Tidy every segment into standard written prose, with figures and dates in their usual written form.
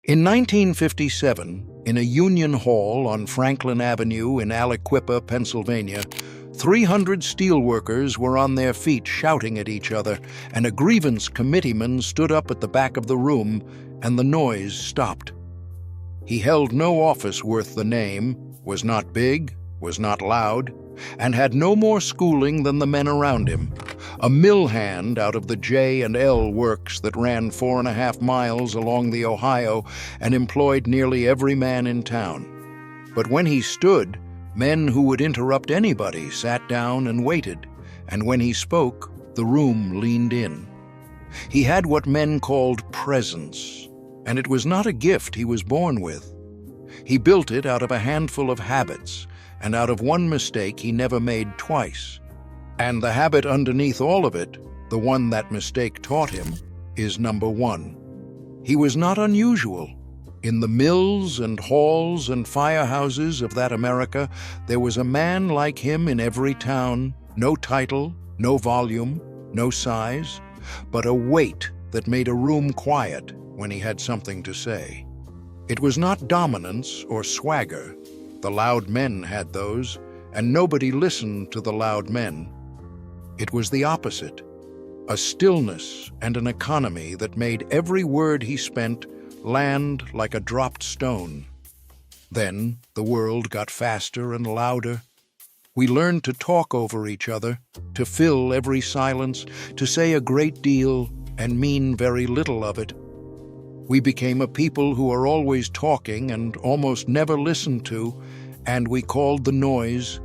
In 1957, in a union hall on Franklin Avenue in Aliquippa, Pennsylvania, 300 steelworkers were on their feet shouting at each other, and a grievance committeeman stood up at the back of the room, and the noise stopped. He held no office worth the name, was not big, was not loud, and had no more schooling than the men around him. A mill hand out of the J&L works that ran 4.5 miles along the Ohio and employed nearly every man in town. But when he stood, men who would interrupt anybody sat down and waited, and when he spoke, the room leaned in. He had what men called presence, and it was not a gift he was born with. He built it out of a handful of habits, and out of one mistake he never made twice. And the habit underneath all of it, the one that mistake taught him, is number one. He was not unusual. In the mills and halls and firehouses of that America, there was a man like him in every town, no title, no volume, no size, but a weight that made a room quiet when he had something to say. It was not dominance or swagger. The loud men had those, and nobody listened to the loud men. It was the opposite, a stillness and an economy that made every word he spent land like a dropped stone. Then the world got faster and louder. We learned to talk over each other, to fill every silence, to say a great deal and mean very little of it. We became a people who are always talking and almost never listened to, and we called the noise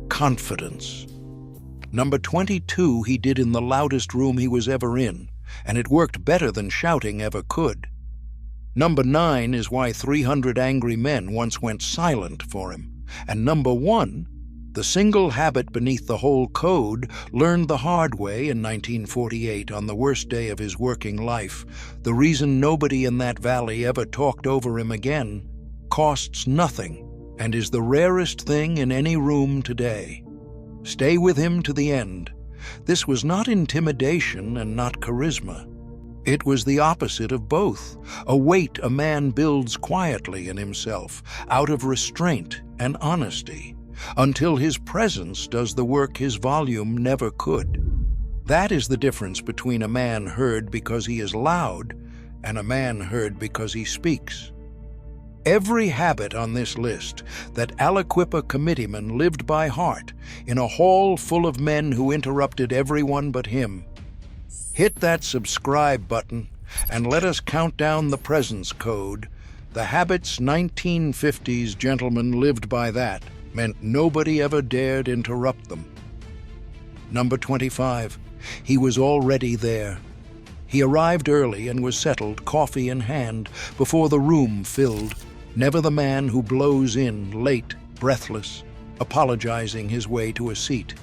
confidence. Number 22 he did in the loudest room he was ever in, and it worked better than shouting ever could. Number 9 is why 300 angry men once went silent for him. And number 1, the single habit beneath the whole code, learned the hard way in 1948 on the worst day of his working life. The reason nobody in that valley ever talked over him again costs nothing and is the rarest thing in any room today. Stay with him to the end. This was not intimidation and not charisma. It was the opposite of both, a weight a man builds quietly in himself, out of restraint and honesty, until his presence does the work his volume never could. That is the difference between a man heard because he is loud and a man heard because he speaks. Every habit on this list that Aliquippa committeeman lived by heart in a hall full of men who interrupted everyone but him. Hit that subscribe button and let us count down the presence code. The habits 1950s gentlemen lived by that meant nobody ever dared interrupt them. Number 25, he was already there. He arrived early and was settled, coffee in hand, before the room filled. Never the man who blows in, late, breathless, apologizing his way to a seat.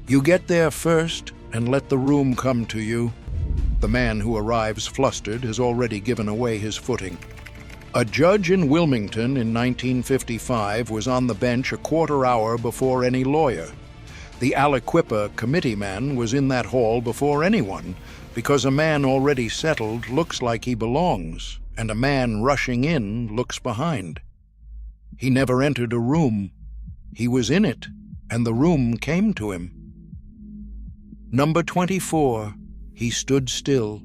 You get there first and let the room come to you. The man who arrives flustered has already given away his footing. A judge in Wilmington in 1955 was on the bench a quarter hour before any lawyer. The Aliquippa committeeman was in that hall before anyone, because a man already settled looks like he belongs, and a man rushing in looks behind. He never entered a room. He was in it, and the room came to him. Number 24, he stood still.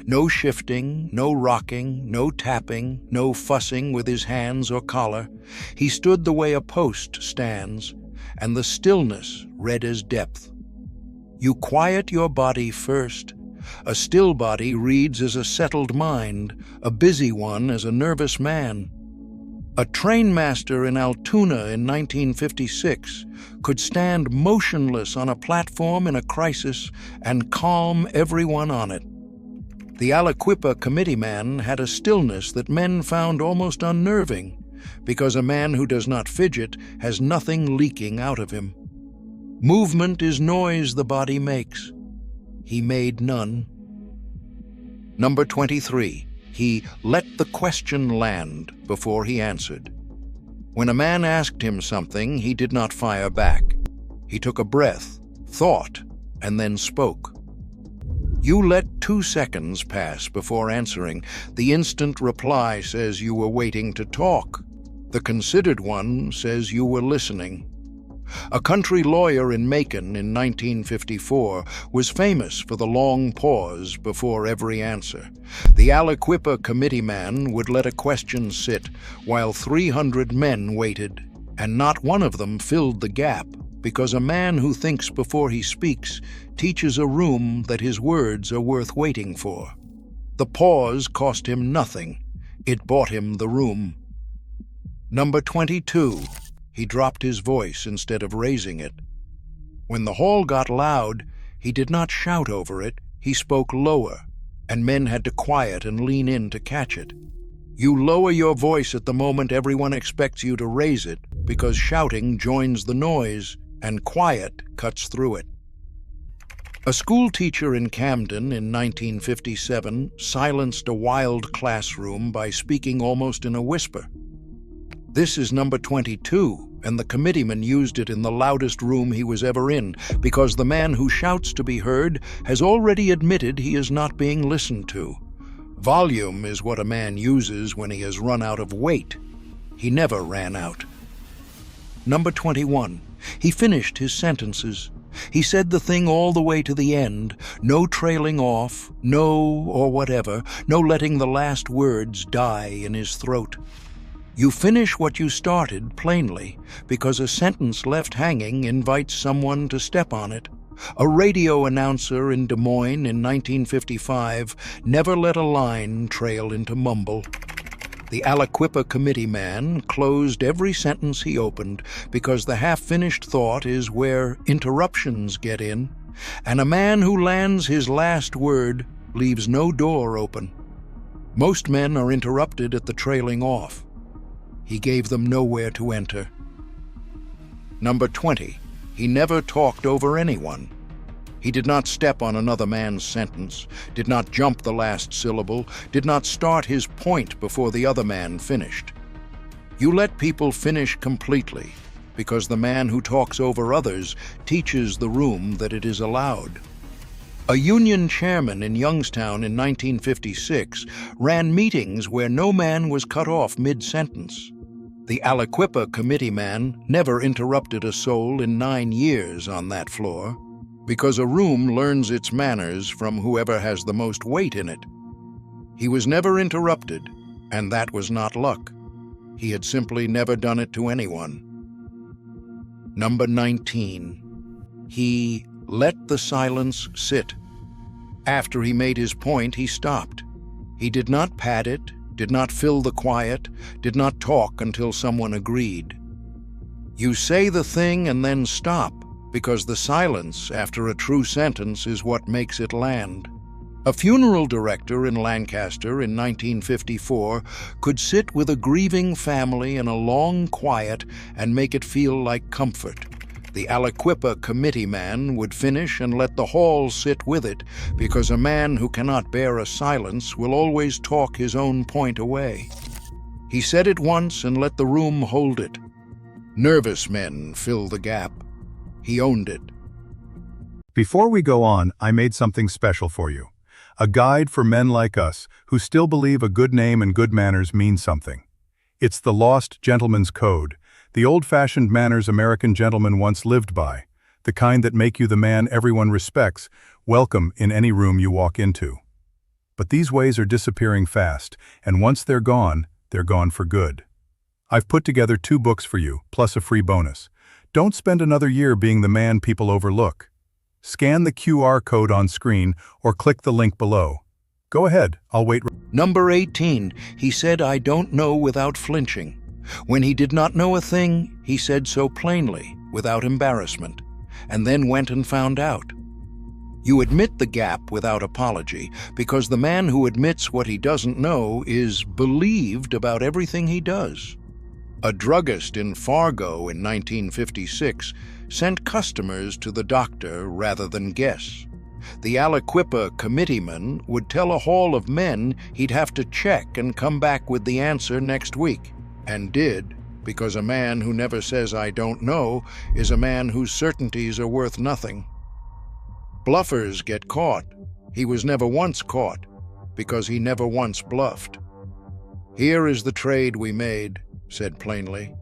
No shifting, no rocking, no tapping, no fussing with his hands or collar. He stood the way a post stands, and the stillness read as depth. You quiet your body first. A still body reads as a settled mind, a busy one as a nervous man. A trainmaster in Altoona in 1956 could stand motionless on a platform in a crisis and calm everyone on it. The Aliquippa committeeman had a stillness that men found almost unnerving, because a man who does not fidget has nothing leaking out of him. Movement is noise the body makes. He made none. Number 23, he let the question land before he answered. When a man asked him something, he did not fire back. He took a breath, thought, and then spoke. You let 2 seconds pass before answering. The instant reply says you were waiting to talk. The considered one says you were listening. A country lawyer in Macon in 1954 was famous for the long pause before every answer. The Aliquippa committeeman would let a question sit while 300 men waited, and not one of them filled the gap, because a man who thinks before he speaks teaches a room that his words are worth waiting for. The pause cost him nothing. It bought him the room. Number 22. He dropped his voice instead of raising it. When the hall got loud, he did not shout over it, he spoke lower, and men had to quiet and lean in to catch it. You lower your voice at the moment everyone expects you to raise it, because shouting joins the noise, and quiet cuts through it. A school teacher in Camden in 1957 silenced a wild classroom by speaking almost in a whisper. This is number 22, and the committeeman used it in the loudest room he was ever in, because the man who shouts to be heard has already admitted he is not being listened to. Volume is what a man uses when he has run out of weight. He never ran out. Number 21. He finished his sentences. He said the thing all the way to the end, no trailing off, no or whatever, no letting the last words die in his throat. You finish what you started plainly, because a sentence left hanging invites someone to step on it. A radio announcer in Des Moines in 1955 never let a line trail into mumble. The Aliquippa committeeman closed every sentence he opened, because the half-finished thought is where interruptions get in, and a man who lands his last word leaves no door open. Most men are interrupted at the trailing off. He gave them nowhere to enter. Number 20. He never talked over anyone. He did not step on another man's sentence, did not jump the last syllable, did not start his point before the other man finished. You let people finish completely, because the man who talks over others teaches the room that it is allowed. A union chairman in Youngstown in 1956 ran meetings where no man was cut off mid-sentence. The Aliquippa committeeman never interrupted a soul in 9 years on that floor, because a room learns its manners from whoever has the most weight in it. He was never interrupted, and that was not luck. He had simply never done it to anyone. Number 19. He let the silence sit. After he made his point, he stopped. He did not pad it, did not fill the quiet, did not talk until someone agreed. You say the thing and then stop, because the silence after a true sentence is what makes it land. A funeral director in Lancaster in 1954 could sit with a grieving family in a long quiet and make it feel like comfort. The Aliquippa committeeman would finish and let the hall sit with it, because a man who cannot bear a silence will always talk his own point away. He said it once and let the room hold it. Nervous men fill the gap. He owned it. Before we go on, I made something special for you. A guide for men like us who still believe a good name and good manners mean something. It's the Lost Gentleman's Code, the old-fashioned manners American gentlemen once lived by, the kind that make you the man everyone respects, welcome in any room you walk into. But these ways are disappearing fast, and once they're gone for good. I've put together 2 books for you, plus a free bonus. Don't spend another year being the man people overlook. Scan the QR code on screen or click the link below. Go ahead, I'll wait. Number 18. He said, "I don't know," without flinching. When he did not know a thing, he said so plainly, without embarrassment, and then went and found out. You admit the gap without apology, because the man who admits what he doesn't know is believed about everything he does. A druggist in Fargo in 1956 sent customers to the doctor rather than guess. The Aliquippa committeeman would tell a hall of men he'd have to check and come back with the answer next week. And did, because a man who never says "I don't know" is a man whose certainties are worth nothing. Bluffers get caught. He was never once caught, because he never once bluffed. "Here is the trade we made," said plainly.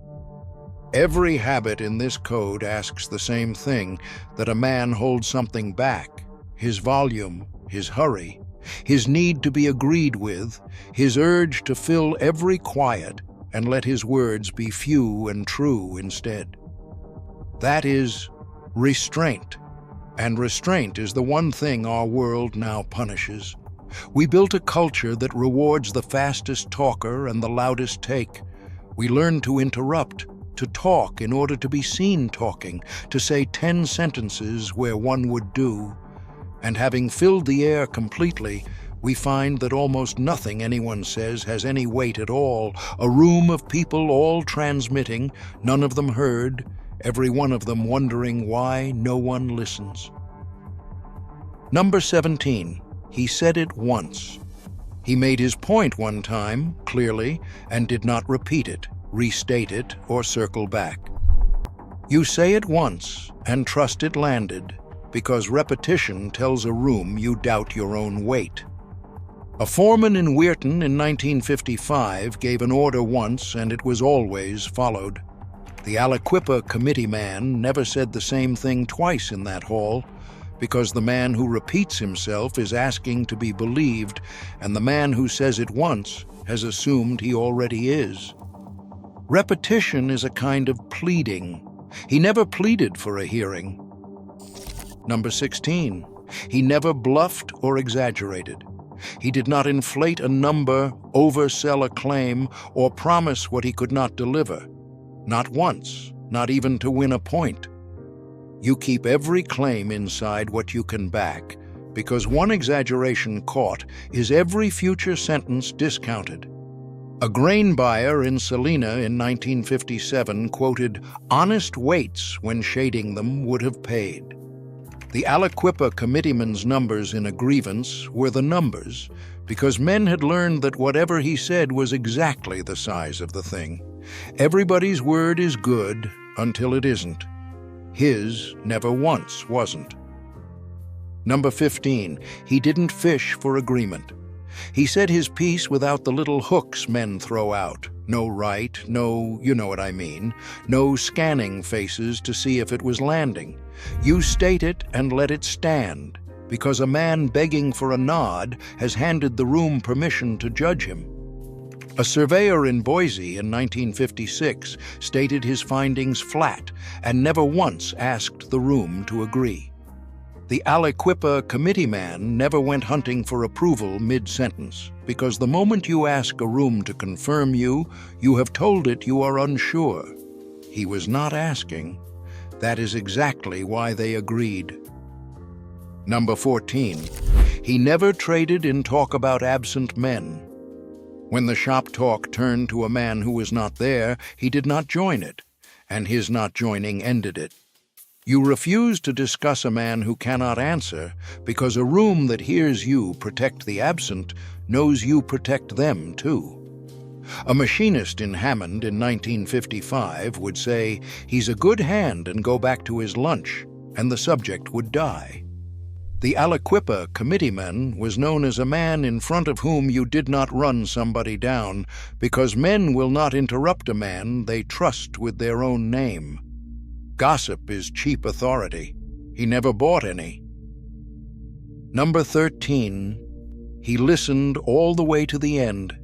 Every habit in this code asks the same thing, that a man hold something back: his volume, his hurry, his need to be agreed with, his urge to fill every quiet and let his words be few and true instead. That is restraint, and restraint is the one thing our world now punishes. We built a culture that rewards the fastest talker and the loudest take. We learned to interrupt, to talk in order to be seen talking, to say 10 sentences where one would do. And having filled the air completely, we find that almost nothing anyone says has any weight at all. A room of people all transmitting, none of them heard, every one of them wondering why no one listens. Number 17. He said it once. He made his point one time, clearly, and did not repeat it, restate it, or circle back. You say it once and trust it landed, because repetition tells a room you doubt your own weight. A foreman in Weirton in 1955 gave an order once and it was always followed. The Aliquippa committeeman never said the same thing twice in that hall, because the man who repeats himself is asking to be believed, and the man who says it once has assumed he already is. Repetition is a kind of pleading. He never pleaded for a hearing. Number 16. He never bluffed or exaggerated. He did not inflate a number, oversell a claim, or promise what he could not deliver. Not once, not even to win a point. You keep every claim inside what you can back, because one exaggeration caught is every future sentence discounted. A grain buyer in Salina in 1957 quoted, "Honest weights when shading them would have paid." The Aliquippa committeeman's numbers in a grievance were the numbers, because men had learned that whatever he said was exactly the size of the thing. Everybody's word is good until it isn't. His never once wasn't. Number 15. He didn't fish for agreement. He said his piece without the little hooks men throw out. No right, no, you know what I mean. No scanning faces to see if it was landing. You state it and let it stand, because a man begging for a nod has handed the room permission to judge him. A surveyor in Boise in 1956 stated his findings flat and never once asked the room to agree. The Aliquippa committeeman never went hunting for approval mid-sentence, because the moment you ask a room to confirm you, you have told it you are unsure. He was not asking. That is exactly why they agreed. Number 14. He never traded in talk about absent men. When the shop talk turned to a man who was not there, he did not join it, and his not joining ended it. You refuse to discuss a man who cannot answer, because a room that hears you protect the absent knows you protect them too. A machinist in Hammond in 1955 would say, "He's a good hand," and go back to his lunch, and the subject would die. The Aliquippa committeeman was known as a man in front of whom you did not run somebody down, because men will not interrupt a man they trust with their own name. Gossip is cheap authority. He never bought any. Number 13. He listened all the way to the end.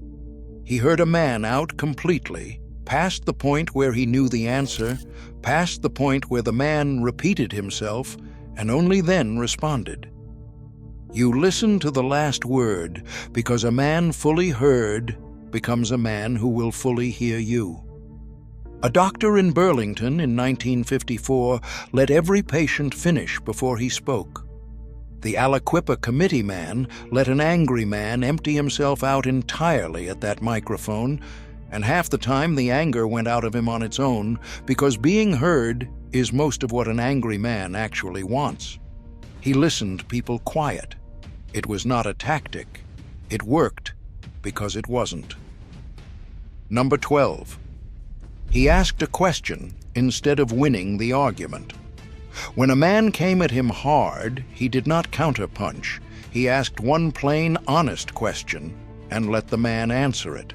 He heard a man out completely, past the point where he knew the answer, past the point where the man repeated himself, and only then responded. You listen to the last word, because a man fully heard becomes a man who will fully hear you. A doctor in Burlington in 1954 let every patient finish before he spoke. The Aliquippa committeeman let an angry man empty himself out entirely at that microphone, and half the time the anger went out of him on its own, because being heard is most of what an angry man actually wants. He listened people quiet. It was not a tactic. It worked because it wasn't. Number 12. He asked a question instead of winning the argument. When a man came at him hard, he did not counterpunch. He asked one plain, honest question and let the man answer it.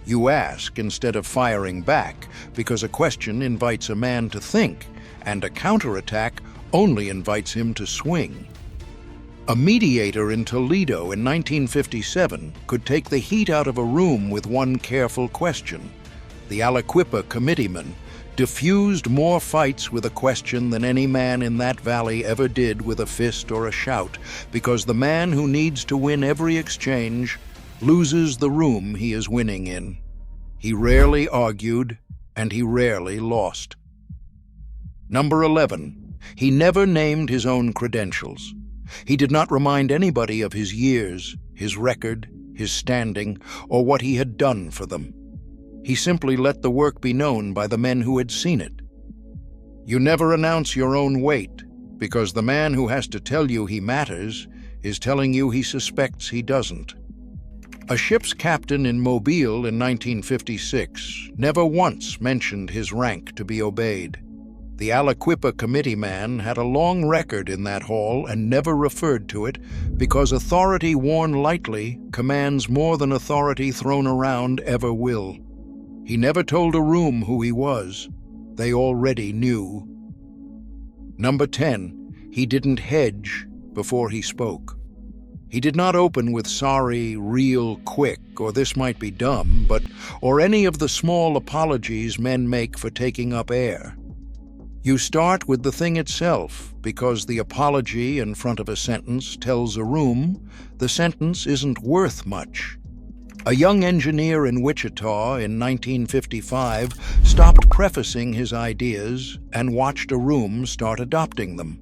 You ask instead of firing back, because a question invites a man to think, and a counterattack only invites him to swing. A mediator in Toledo in 1957 could take the heat out of a room with one careful question. The Aliquippa committeeman diffused more fights with a question than any man in that valley ever did with a fist or a shout, because the man who needs to win every exchange loses the room he is winning in. He rarely argued, and he rarely lost. Number 11. He never named his own credentials. He did not remind anybody of his years, his record, his standing, or what he had done for them. He simply let the work be known by the men who had seen it. You never announce your own weight, because the man who has to tell you he matters is telling you he suspects he doesn't. A ship's captain in Mobile in 1956 never once mentioned his rank to be obeyed. The Aliquippa committeeman had a long record in that hall and never referred to it, because authority worn lightly commands more than authority thrown around ever will. He never told a room who he was. They already knew. Number 10. He didn't hedge before he spoke. He did not open with sorry, real quick, or this might be dumb, or any of the small apologies men make for taking up air. You start with the thing itself, because the apology in front of a sentence tells a room the sentence isn't worth much. A young engineer in Wichita in 1955 stopped prefacing his ideas and watched a room start adopting them.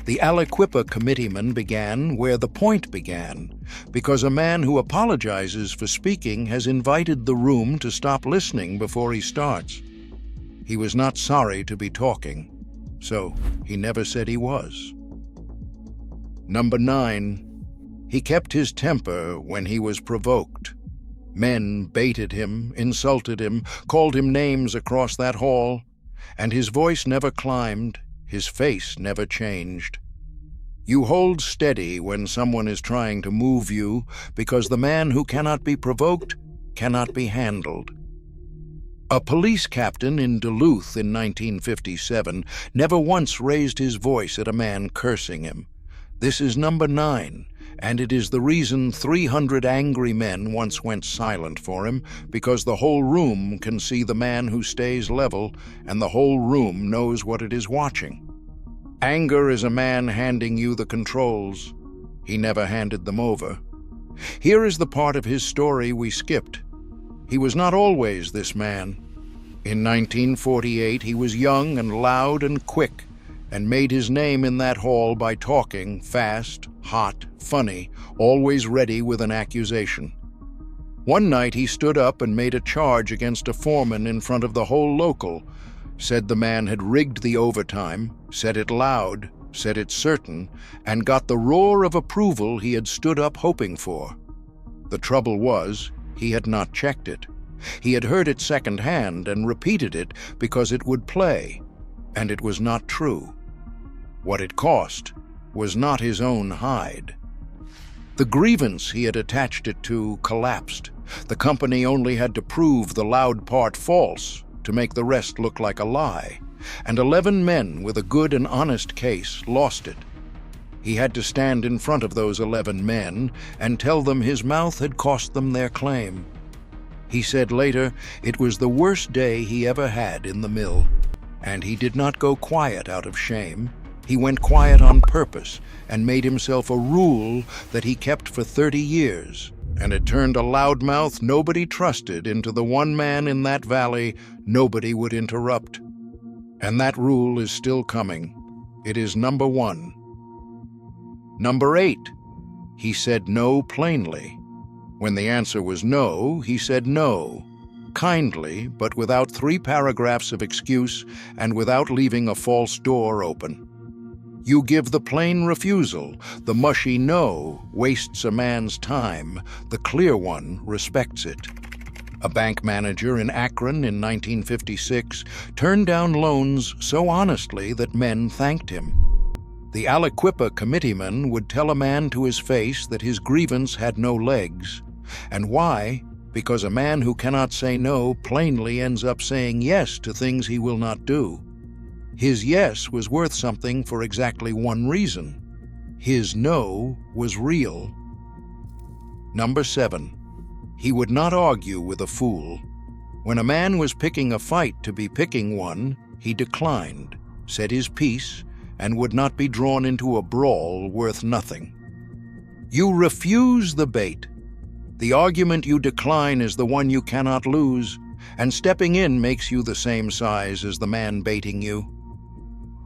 The Aliquippa committeeman began where the point began, because a man who apologizes for speaking has invited the room to stop listening before he starts. He was not sorry to be talking, so he never said he was. Number 9. He kept his temper when he was provoked. Men baited him, insulted him, called him names across that hall, and his voice never climbed, his face never changed. You hold steady when someone is trying to move you, because the man who cannot be provoked cannot be handled. A police captain in Duluth in 1957 never once raised his voice at a man cursing him. This is number 9, and it is the reason 300 angry men once went silent for him, because the whole room can see the man who stays level, and the whole room knows what it is watching. Anger is a man handing you the controls. He never handed them over. Here is the part of his story we skipped. He was not always this man. In 1948, he was young and loud and quick, and made his name in that hall by talking fast, hot, funny, always ready with an accusation. One night he stood up and made a charge against a foreman in front of the whole local, said the man had rigged the overtime, said it loud, said it certain, and got the roar of approval he had stood up hoping for. The trouble was, he had not checked it. He had heard it secondhand and repeated it because it would play, and it was not true. What it cost was not his own hide. The grievance he had attached it to collapsed. The company only had to prove the loud part false to make the rest look like a lie, and 11 men with a good and honest case lost it. He had to stand in front of those 11 men and tell them his mouth had cost them their claim. He said later it was the worst day he ever had in the mill, and he did not go quiet out of shame. He went quiet on purpose and made himself a rule that he kept for 30 years, and it turned a loudmouth nobody trusted into the one man in that valley nobody would interrupt. And that rule is still coming. It is number 1. Number 8. He said no plainly. When the answer was no, he said no, kindly, but without 3 paragraphs of excuse and without leaving a false door open. You give the plain refusal. The mushy no wastes a man's time. The clear one respects it. A bank manager in Akron in 1956 turned down loans so honestly that men thanked him. The Aliquippa committeeman would tell a man to his face that his grievance had no legs. And why? Because a man who cannot say no plainly ends up saying yes to things he will not do. His yes was worth something for exactly one reason. His no was real. Number 7. He would not argue with a fool. When a man was picking a fight to be picking one, he declined, said his piece, and would not be drawn into a brawl worth nothing. You refuse the bait. The argument you decline is the one you cannot lose, and stepping in makes you the same size as the man baiting you.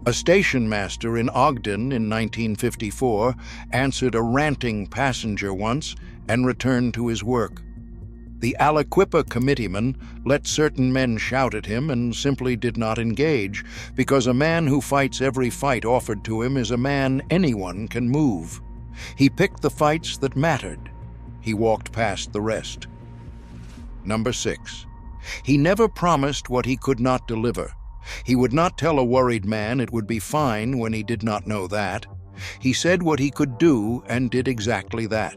A station master in Ogden in 1954 answered a ranting passenger once and returned to his work. The Aliquippa committeeman let certain men shout at him and simply did not engage, because a man who fights every fight offered to him is a man anyone can move. He picked the fights that mattered. He walked past the rest. Number 6. He never promised what he could not deliver. He would not tell a worried man it would be fine when he did not know that. He said what he could do and did exactly that.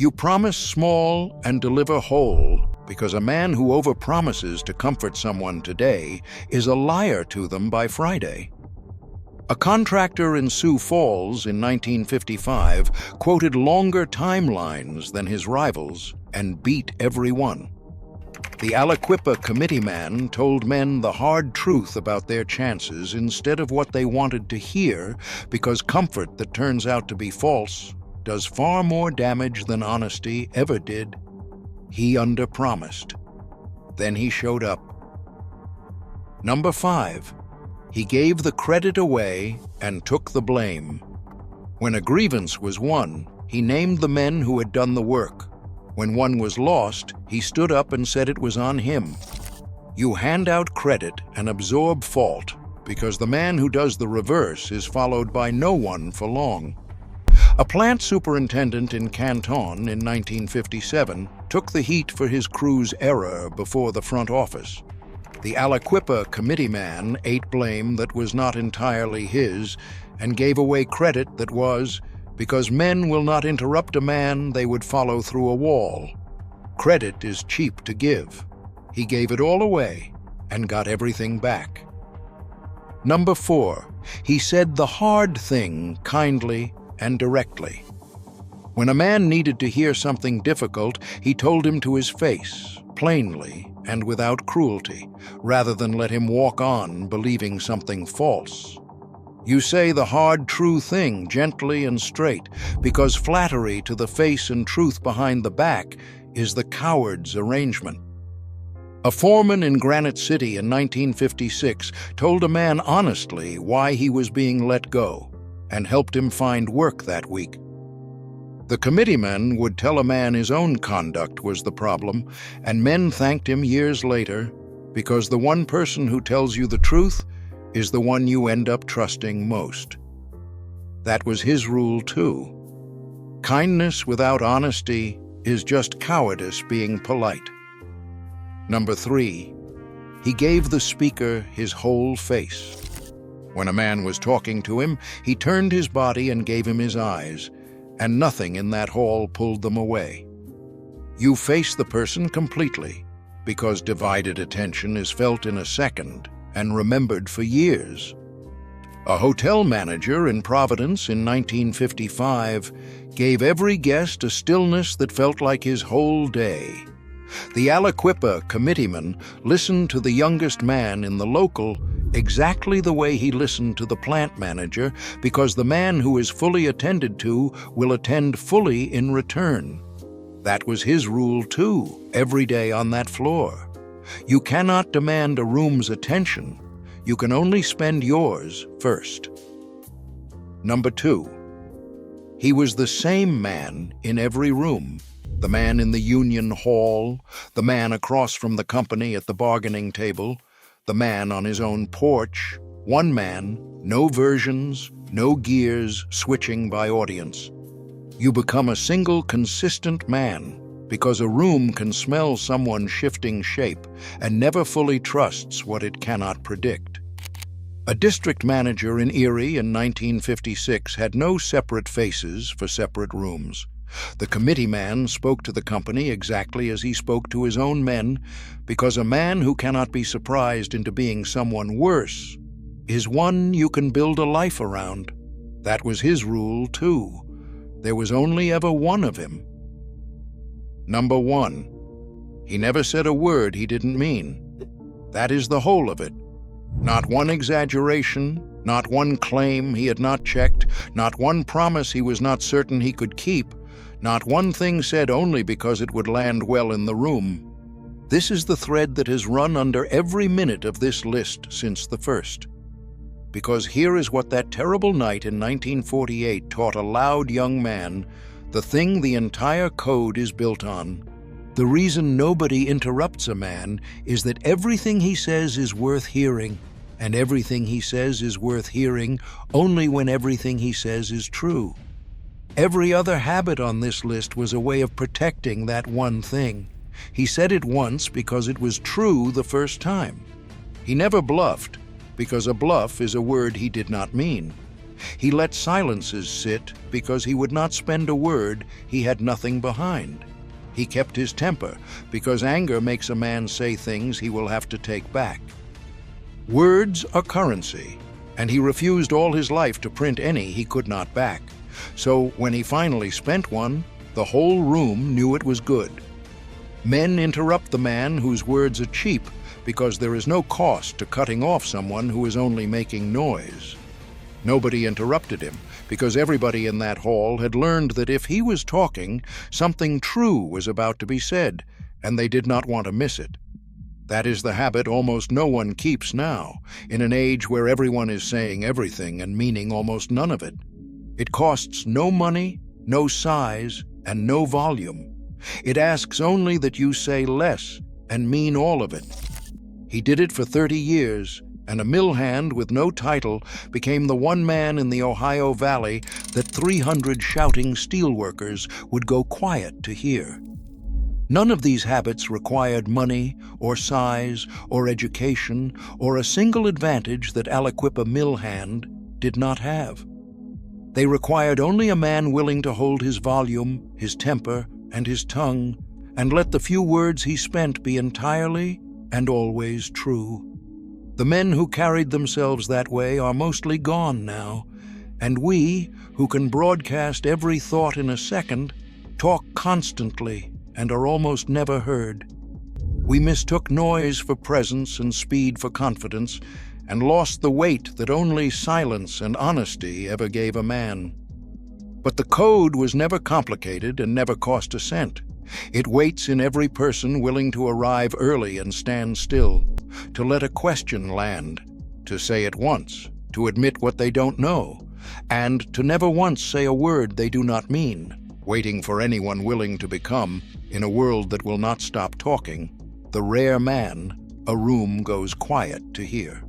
You promise small and deliver whole, because a man who overpromises to comfort someone today is a liar to them by Friday. A contractor in Sioux Falls in 1955 quoted longer timelines than his rivals and beat every one. The Aliquippa committeeman told men the hard truth about their chances instead of what they wanted to hear, because comfort that turns out to be false does far more damage than honesty ever did. He underpromised. Then he showed up. Number 5. He gave the credit away and took the blame. When a grievance was won, he named the men who had done the work. When one was lost, he stood up and said it was on him. You hand out credit and absorb fault, because the man who does the reverse is followed by no one for long. A plant superintendent in Canton in 1957 took the heat for his crew's error before the front office. The Aliquippa committeeman ate blame that was not entirely his and gave away credit that was, because men will not interrupt a man they would follow through a wall. Credit is cheap to give. He gave it all away and got everything back. Number 4. He said the hard thing kindly and directly. When a man needed to hear something difficult, he told him to his face, plainly and without cruelty, rather than let him walk on believing something false. You say the hard, true thing gently and straight, because flattery to the face and truth behind the back is the coward's arrangement. A foreman in Granite City in 1956 told a man honestly why he was being let go and helped him find work that week. The committeeman would tell a man his own conduct was the problem, and men thanked him years later, because the one person who tells you the truth is the one you end up trusting most. That was his rule too. Kindness without honesty is just cowardice being polite. Number 3, he gave the speaker his whole face. When a man was talking to him, he turned his body and gave him his eyes, and nothing in that hall pulled them away. You face the person completely, because divided attention is felt in a second and remembered for years. A hotel manager in Providence in 1955 gave every guest a stillness that felt like his whole day. The Aliquippa committeeman listened to the youngest man in the local exactly the way he listened to the plant manager, because the man who is fully attended to will attend fully in return. That was his rule too, every day on that floor. You cannot demand a room's attention. You can only spend yours first. Number 2, he was the same man in every room. The man in the union hall, the man across from the company at the bargaining table, the man on his own porch. One man, no versions, no gears switching by audience. You become a single consistent man, because a room can smell someone shifting shape and never fully trusts what it cannot predict. A district manager in Erie in 1956 had no separate faces for separate rooms. The committeeman spoke to the company exactly as he spoke to his own men, because a man who cannot be surprised into being someone worse is one you can build a life around. That was his rule, too. There was only ever one of him. Number 1. He never said a word he didn't mean. That is the whole of it. Not one exaggeration, not one claim he had not checked, not one promise he was not certain he could keep, not one thing said only because it would land well in the room. This is the thread that has run under every minute of this list since the first. Because here is what that terrible night in 1948 taught a loud young man, the thing the entire code is built on. The reason nobody interrupts a man is that everything he says is worth hearing, and everything he says is worth hearing only when everything he says is true. Every other habit on this list was a way of protecting that one thing. He said it once because it was true the first time. He never bluffed, because a bluff is a word he did not mean. He let silences sit because he would not spend a word he had nothing behind. He kept his temper because anger makes a man say things he will have to take back. Words are currency, and he refused all his life to print any he could not back. So when he finally spent one, the whole room knew it was good. Men interrupt the man whose words are cheap because there is no cost to cutting off someone who is only making noise. Nobody interrupted him because everybody in that hall had learned that if he was talking, something true was about to be said, and they did not want to miss it. That is the habit almost no one keeps now, in an age where everyone is saying everything and meaning almost none of it. It costs no money, no size, and no volume. It asks only that you say less and mean all of it. He did it for 30 years, and a mill hand with no title became the one man in the Ohio Valley that 300 shouting steelworkers would go quiet to hear. None of these habits required money or size or education or a single advantage that Aliquippa mill hand did not have. They required only a man willing to hold his volume, his temper, and his tongue, and let the few words he spent be entirely and always true. The men who carried themselves that way are mostly gone now, and we, who can broadcast every thought in a second, talk constantly and are almost never heard. We mistook noise for presence and speed for confidence, and lost the weight that only silence and honesty ever gave a man. But the code was never complicated and never cost a cent. It waits in every person willing to arrive early and stand still, to let a question land, to say it once, to admit what they don't know, and to never once say a word they do not mean, waiting for anyone willing to become, in a world that will not stop talking, the rare man a room goes quiet to hear.